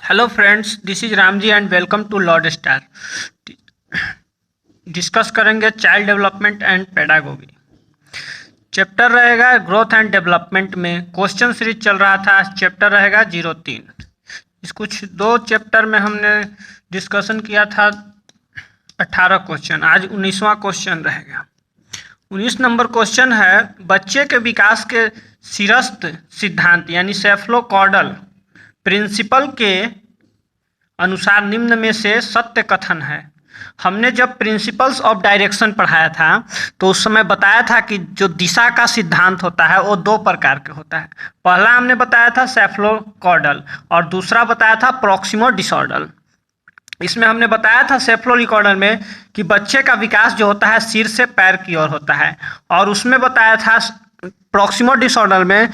Hello friends, this is Ram ji and welcome to lord star. Discuss करेंगे child development and pedagogy. Chapter रहेगा growth and development में question series चल रहा था। Chapter रहेगा 03। इस कुछ दो चैप्टर में हमने डिस्कशन किया था 18 क्वेश्चन। आज 19वां क्वेश्चन रहेगा। 19 नंबर क्वेश्चन है, बच्चे के विकास के सिरस्थ सिद्धांत यानी सेफलोकॉर्डल प्रिंसिपल के अनुसार निम्न में से सत्य कथन है। हमने जब प्रिंसिपल्स ऑफ डायरेक्शन पढ़ाया था तो उस समय बताया था कि जो दिशा का सिद्धांत होता है वो दो प्रकार के होता है। पहला हमने बताया था सेफलोकॉर्डल और दूसरा बताया था प्रॉक्सिमल डिसऑर्डर। इसमें हमने बताया था सेफलोकॉर्डल में कि बच्चे का विकास जो होता है सिर से पैर की ओर होता है, और उसमें बताया था प्रॉक्सिमल डिसऑर्डर में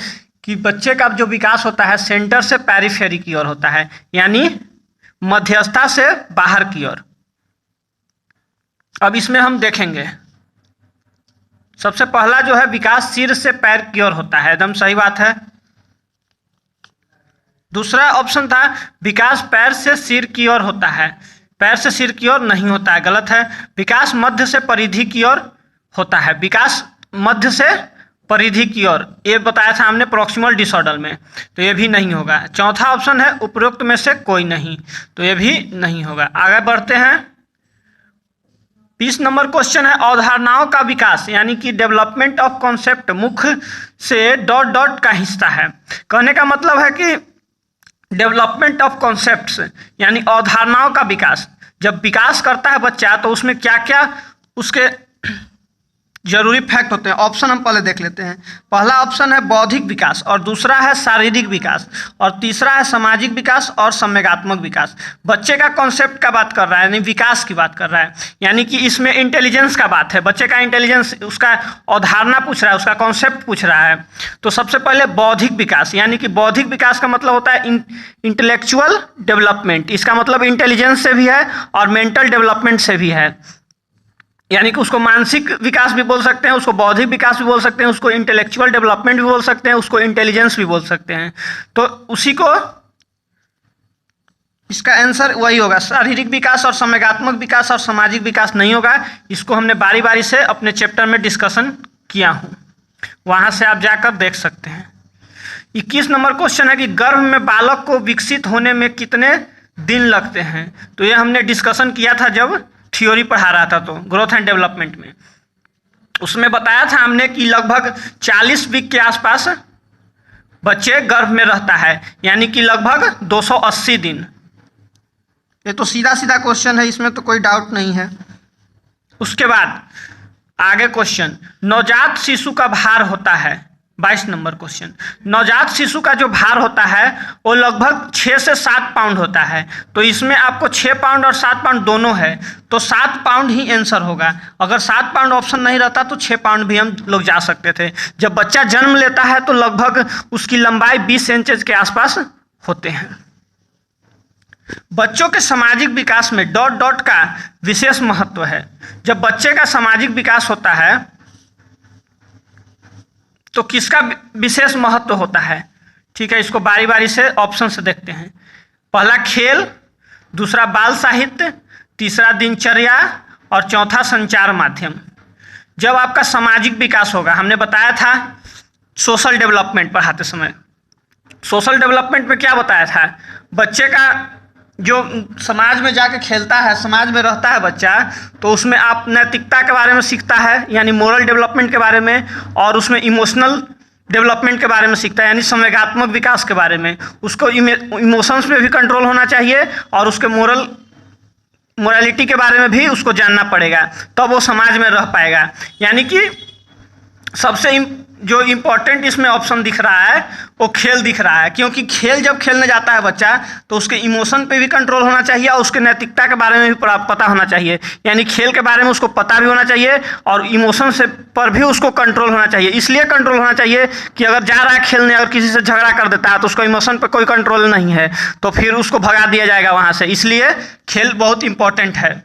कि बच्चे का जो विकास होता है सेंटर से पेरिफेरी की ओर होता है, यानी मध्यस्थता से बाहर की ओर। अब इसमें हम देखेंगे, सबसे पहला जो है विकास सिर से पैर की ओर होता है, एकदम सही बात है। दूसरा ऑप्शन था विकास पैर से सिर की ओर होता है, पैर से सिर की ओर नहीं होता है, गलत है। विकास मध्य से परिधि की ओर होता है, विकास मध्य से परिधि की ओर, ये बताया था हमने प्रॉक्सिमल डिसऑर्डर में, तो ये भी नहीं होगा। चौथा ऑप्शन है उपरोक्त में से कोई नहीं, तो ये भी नहीं होगा। आगे बढ़ते हैं। 20 नंबर क्वेश्चन है, अवधारणाओं का विकास यानी कि डेवलपमेंट ऑफ कॉन्सेप्ट मुख्य से डॉट डॉट का हिस्सा है। कहने का मतलब है कि डेवलपमेंट ऑफ कॉन्सेप्ट्स यानी अवधारणाओं का विकास, जब विकास करता है बच्चा तो उसमें क्या क्या उसके जरूरी फैक्ट होते हैं। ऑप्शन हम पहले देख लेते हैं। पहला ऑप्शन है बौद्धिक विकास, और दूसरा है शारीरिक विकास, और तीसरा है सामाजिक विकास और संवेगात्मक विकास। बच्चे का कॉन्सेप्ट का बात कर रहा है, यानी विकास की बात कर रहा है, यानी कि इसमें इंटेलिजेंस का बात है। बच्चे का इंटेलिजेंस, उसका अवधारणा पूछ रहा है, उसका कॉन्सेप्ट पूछ रहा है। तो सबसे पहले बौद्धिक विकास, यानी कि बौद्धिक विकास का मतलब होता है इंटेलेक्चुअल डेवलपमेंट। इसका मतलब इंटेलिजेंस से भी है और मेंटल डेवलपमेंट से भी है, यानी कि उसको मानसिक विकास भी बोल सकते हैं, उसको बौद्धिक विकास भी बोल सकते हैं, उसको इंटेलेक्चुअल डेवलपमेंट भी बोल सकते हैं, उसको इंटेलिजेंस भी बोल सकते हैं। तो उसी को इसका आंसर वही होगा, शारीरिक विकास और संवेगात्मक विकास और सामाजिक विकास नहीं होगा। इसको हमने बारी बारी से अपने चैप्टर में डिस्कशन किया हूँ, वहाँ से आप जाकर देख सकते हैं। 21 नंबर क्वेश्चन है कि गर्भ में बालक को विकसित होने में कितने दिन लगते हैं। तो ये हमने डिस्कशन किया था जब थ्योरी पढ़ा रहा था, तो ग्रोथ एंड डेवलपमेंट में उसमें बताया था हमने कि लगभग 40 वीक के आसपास बच्चे गर्भ में रहता है, यानी कि लगभग 280 दिन। ये तो सीधा सीधा क्वेश्चन है, इसमें तो कोई डाउट नहीं है। उसके बाद आगे क्वेश्चन, नवजात शिशु का भार होता है। 22 नंबर क्वेश्चन, नवजात शिशु का जो भार होता है वो लगभग 6 से 7 पाउंड होता है। तो इसमें आपको 6 पाउंड और 7 पाउंड दोनों है, तो 7 पाउंड ही आंसर होगा। अगर 7 पाउंड ऑप्शन नहीं रहता तो 6 पाउंड भी हम लोग जा सकते थे। जब बच्चा जन्म लेता है तो लगभग उसकी लंबाई 20 इंच के आसपास होते हैं। बच्चों के सामाजिक विकास में डॉट डॉट का विशेष महत्व है। जब बच्चे का सामाजिक विकास होता है तो किसका विशेष महत्व होता है? ठीक है, इसको बारी बारी से ऑप्शन से देखते हैं। पहला खेल, दूसरा बाल साहित्य, तीसरा दिनचर्या और चौथा संचार माध्यम। जब आपका सामाजिक विकास होगा, हमने बताया था सोशल डेवलपमेंट पढ़ाते समय, सोशल डेवलपमेंट में क्या बताया था, बच्चे का जो समाज में जाके खेलता है, समाज में रहता है बच्चा, तो उसमें आप नैतिकता के बारे में सीखता है, यानी मोरल डेवलपमेंट के बारे में, और उसमें इमोशनल डेवलपमेंट के बारे में सीखता है, यानी संवेगात्मक विकास के बारे में। उसको इमोशंस में भी कंट्रोल होना चाहिए और उसके मोरालिटी के बारे में भी उसको जानना पड़ेगा, तब वो समाज में रह पाएगा। यानी कि सबसे जो इम्पोर्टेंट इसमें ऑप्शन दिख रहा है वो खेल दिख रहा है, क्योंकि खेल जब खेलने जाता है बच्चा तो उसके इमोशन पे भी कंट्रोल होना चाहिए और उसके नैतिकता के बारे में भी पता होना चाहिए। यानी खेल के बारे में उसको पता भी होना चाहिए और इमोशन से पर भी उसको कंट्रोल होना चाहिए। इसलिए कंट्रोल होना चाहिए कि अगर जा रहा है खेलने, अगर किसी से झगड़ा कर देता है तो उसको इमोशन पर कोई कंट्रोल नहीं है, तो फिर उसको भगा दिया जाएगा वहाँ से। इसलिए खेल बहुत इंपॉर्टेंट है।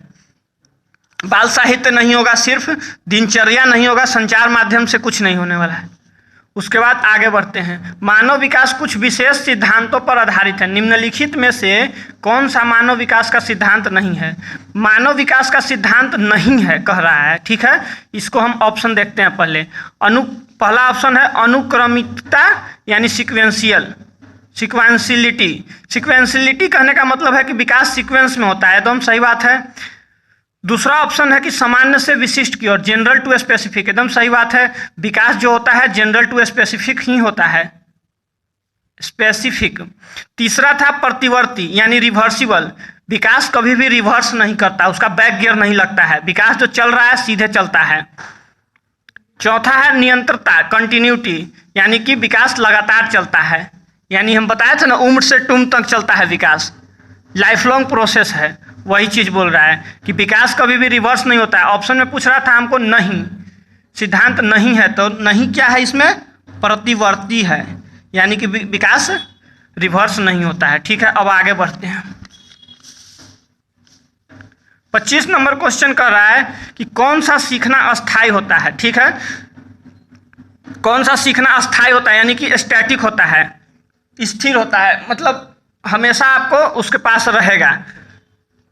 बाल साहित्य नहीं होगा, सिर्फ दिनचर्या नहीं होगा, संचार माध्यम से कुछ नहीं होने वाला है। उसके बाद आगे बढ़ते हैं। मानव विकास कुछ विशेष सिद्धांतों पर आधारित है। निम्नलिखित में से कौन सा मानव विकास का सिद्धांत नहीं है? मानव विकास का सिद्धांत नहीं है कह रहा है, ठीक है। इसको हम ऑप्शन देखते हैं पहले। पहला ऑप्शन है अनुक्रमिकता यानी सिक्वेंशियलिटी। सिक्वेंशियलिटी कहने का मतलब है कि विकास सीक्वेंस में होता है, एकदम सही बात है। दूसरा ऑप्शन है कि सामान्य से विशिष्ट की ओर, जनरल टू स्पेसिफिक, एकदम सही बात है। विकास जो होता है जनरल टू स्पेसिफिक ही होता है, स्पेसिफिक। तीसरा था प्रतिवर्ती यानी रिवर्सिबल, विकास कभी भी रिवर्स नहीं करता, उसका बैक गियर नहीं लगता है, विकास जो चल रहा है सीधे चलता है। चौथा है निरंतरता, कंटिन्यूटी, यानी कि विकास लगातार चलता है, यानी हम बताए थे ना उम्र से टुम तक चलता है विकास, लाइफ लॉन्ग प्रोसेस है, वही चीज़ बोल रहा है कि विकास कभी भी रिवर्स नहीं होता है। ऑप्शन में पूछ रहा था हमको नहीं, सिद्धांत नहीं है, तो नहीं क्या है इसमें? प्रतिवर्ती है, यानी कि विकास रिवर्स नहीं होता है, ठीक है। अब आगे बढ़ते हैं। 25 नंबर क्वेश्चन कर रहा है कि कौन सा सीखना अस्थायी होता है, ठीक है। कौन सा सीखना अस्थायी होता है यानी कि स्टैटिक होता है, स्थिर होता है, मतलब हमेशा आपको उसके पास रहेगा।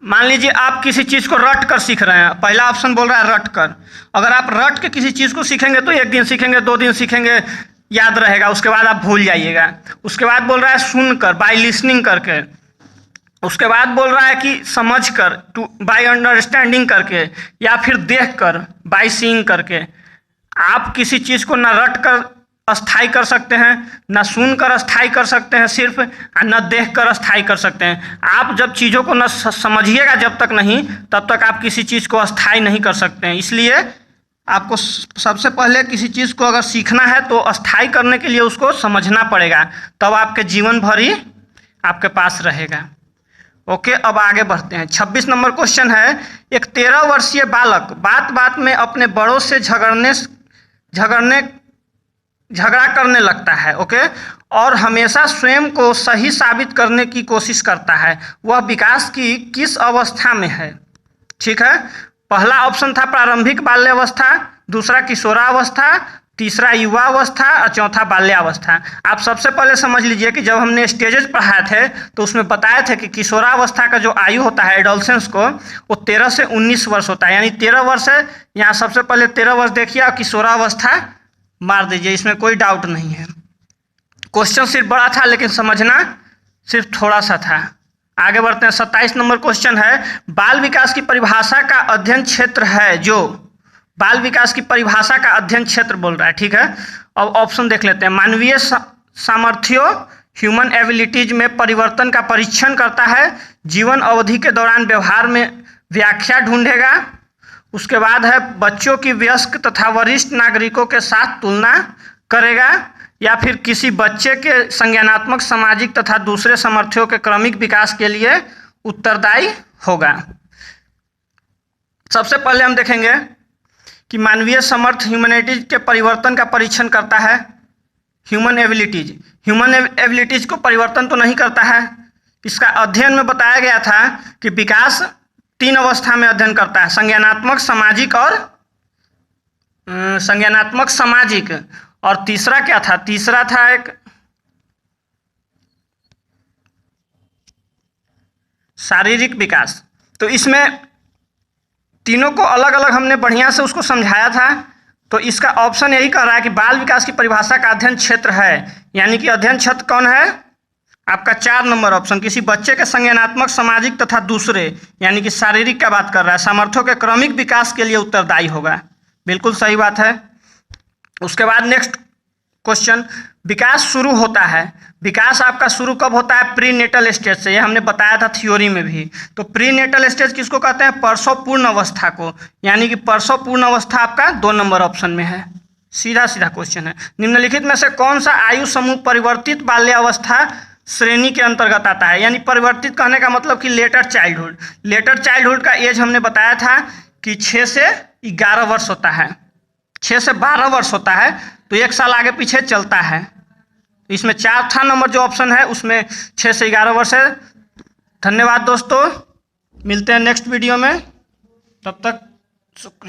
मान लीजिए आप किसी चीज़ को रट कर सीख रहे हैं, पहला ऑप्शन बोल रहा है रट कर। अगर आप रट के किसी चीज़ को सीखेंगे तो 1 दिन सीखेंगे, 2 दिन सीखेंगे, याद रहेगा, उसके बाद आप भूल जाइएगा। उसके बाद बोल रहा है सुनकर, बाय लिसनिंग करके। उसके बाद बोल रहा है कि समझ कर, टू बाय अंडरस्टैंडिंग करके, या फिर देख कर, बाय सीइंग करके। आप किसी चीज़ को ना रट कर अस्थाई कर सकते हैं, ना सुनकर अस्थाई कर सकते हैं सिर्फ, न देख कर अस्थाई कर सकते हैं। आप जब चीज़ों को न समझिएगा जब तक नहीं, तब तक आप किसी चीज़ को अस्थाई नहीं कर सकते हैं। इसलिए आपको सबसे पहले किसी चीज़ को अगर सीखना है तो अस्थाई करने के लिए उसको समझना पड़ेगा, तब आपके जीवन भर ही आपके पास रहेगा। ओके, अब आगे बढ़ते हैं। 26 नंबर क्वेश्चन है, एक 13 वर्षीय बालक बात बात में अपने बड़ों से झगड़ा करने लगता है, ओके, और हमेशा स्वयं को सही साबित करने की कोशिश करता है। वह विकास की किस अवस्था में है? ठीक है, पहला ऑप्शन था प्रारंभिक बाल्यावस्था, दूसरा किशोरावस्था, तीसरा युवावस्था और चौथा बाल्यावस्था। आप सबसे पहले समझ लीजिए कि जब हमने स्टेजेस पढ़ाए थे तो उसमें बताए थे कि किशोरावस्था का जो आयु होता है एडोलसेंस को, वो 13 से 19 वर्ष होता है, यानी 13 वर्ष है। यहाँ सबसे पहले 13 वर्ष देखिए और किशोरावस्था मार दीजिए, इसमें कोई डाउट नहीं है। क्वेश्चन सिर्फ बड़ा था लेकिन समझना सिर्फ थोड़ा सा था। आगे बढ़ते हैं। 27 नंबर क्वेश्चन है, बाल विकास की परिभाषा का अध्ययन क्षेत्र है जो, बाल विकास की परिभाषा का अध्ययन क्षेत्र बोल रहा है, ठीक है। अब ऑप्शन देख लेते हैं। मानवीय सामर्थ्यों, ह्यूमन एबिलिटीज में परिवर्तन का परीक्षण करता है, जीवन अवधि के दौरान व्यवहार में व्याख्या ढूंढेगा, उसके बाद है बच्चों की वयस्क तथा वरिष्ठ नागरिकों के साथ तुलना करेगा, या फिर किसी बच्चे के संज्ञानात्मक, सामाजिक तथा दूसरे सामर्थ्यों के क्रमिक विकास के लिए उत्तरदायी होगा। सबसे पहले हम देखेंगे कि मानवीय समर्थ ह्यूमैनिटीज के परिवर्तन का परीक्षण करता है। ह्यूमन एबिलिटीज को परिवर्तन तो नहीं करता है। इसका अध्ययन में बताया गया था कि विकास 3 अवस्था में अध्ययन करता है, संज्ञानात्मक, सामाजिक और तीसरा क्या था? तीसरा था एक शारीरिक विकास। तो इसमें तीनों को अलग अलग हमने बढ़िया से उसको समझाया था। तो इसका ऑप्शन यही कह रहा है कि बाल विकास की परिभाषा का अध्ययन क्षेत्र है, यानी कि अध्ययन क्षेत्र कौन है आपका? 4 नंबर ऑप्शन, किसी बच्चे के संज्ञानात्मक, सामाजिक तथा दूसरे, यानी कि शारीरिक का बात कर रहा है, सामर्थ्यों के क्रमिक विकास के लिए उत्तरदायी होगा। बिल्कुल सही बात है। उसके बाद नेक्स्ट क्वेश्चन, विकास शुरू होता है, विकास आपका शुरू कब होता है? प्री नेटल स्टेज से, यह हमने बताया था थ्योरी में भी। तो प्री नेटल स्टेज किसको कहते हैं? प्रसव पूर्ण अवस्था को, यानी कि प्रसव पूर्ण अवस्था आपका 2 नंबर ऑप्शन में है। सीधा सीधा क्वेश्चन है। निम्नलिखित में से कौन सा आयु समूह परिवर्तित बाल्यावस्था श्रेणी के अंतर्गत आता है? यानी परिवर्तित कहने का मतलब कि लेटर चाइल्डहुड। लेटर चाइल्डहुड का एज हमने बताया था कि 6 से 11 वर्ष होता है, 6 से 12 वर्ष होता है, तो 1 साल आगे पीछे चलता है। इसमें 4था नंबर जो ऑप्शन है उसमें 6 से 11 वर्ष है। धन्यवाद दोस्तों, मिलते हैं नेक्स्ट वीडियो में, तब तक शुक्रिया।